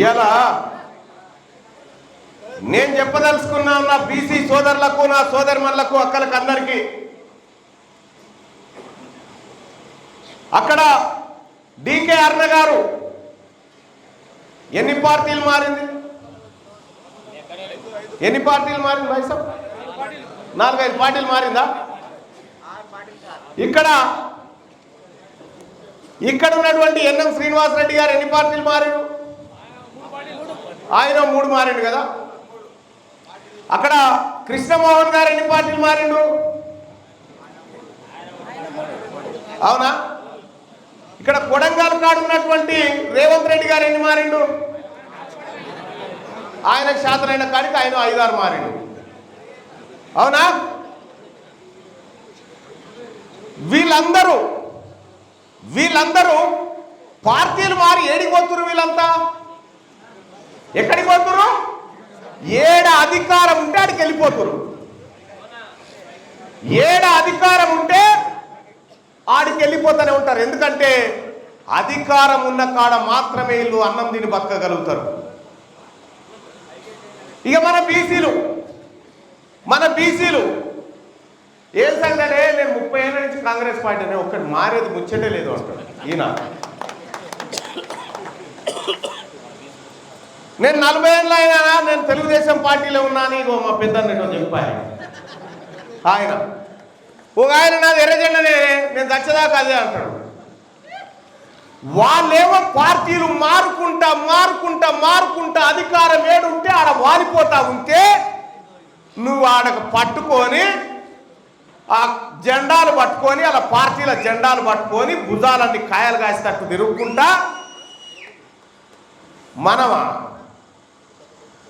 ఇలా నేను చెప్పదలుచుకున్నా నా బీసీ సోదరులకు, నా సోదరిమణులకు, అక్కలకు అందరికీ అక్కడ డీకే అరుణ గారు ఎన్ని పార్టీలు మారింది? ఎన్ని పార్టీలు మారింది వైసా? 4-5 పార్టీలు మారిందా? ఇక్కడ ఉన్నటువంటి ఎన్ఎం శ్రీనివాసరెడ్డి గారు ఎన్ని పార్టీలు మారిండు? ఆయన 3 మారిండు కదా. అక్కడ కృష్ణమోహన్ గారు ఎన్ని పార్టీలు మారిండు? అవునా? ఇక్కడ కొడంగల్ కాడు ఉన్నటువంటి రేవంత్ రెడ్డి గారు ఎన్ని మారిండు? ఆయనకు శాతనైన కాడికి ఆయన 5-6 మారిండు. అవునా? వీళ్ళందరూ పార్టీలు మారి ఏడికి పోతున్నారు? వీళ్ళంతా ఎక్కడికి పోతున్నారు? ఏడ అధికారం ఉంటే ఆడికి వెళ్ళిపోతున్నారు. ఏడ అధికారం ఉంటే ఆడికి వెళ్ళిపోతూనే ఉంటారు. ఎందుకంటే అధికారం ఉన్న కాడ మాత్రమే వీళ్ళు అన్నం తిని బతకగలుగుతారు. ఇక మన బీసీలు ఏం సంగతే, నేను 30 ఏళ్ళ నుంచి కాంగ్రెస్ పార్టీనే, ఒక్కటి మారేది ముచ్చటే లేదు అంటాడు ఈయన. నేను 40 ఏళ్ళు అయినా నేను తెలుగుదేశం పార్టీలో ఉన్నాను, ఇగో మా పెద్దన్నట్టు చెప్పాను ఆయన. ఒక ఆయన నాది ఎర్రజెండనే, నేను దచ్చదాకా అదే అంటాడు. వాళ్ళేమో పార్టీలు మారుకుంటా అధికారం ఏడుంటే ఆడ వాలిపోతా ఉంటే నువ్వు ఆడకు పట్టుకొని ఆ జెండాలు పట్టుకొని అలా పార్టీల జెండాలు పట్టుకొని భుజాలన్నీ కాయలు కాసేటట్టు తిరుగుకుంటా మనమా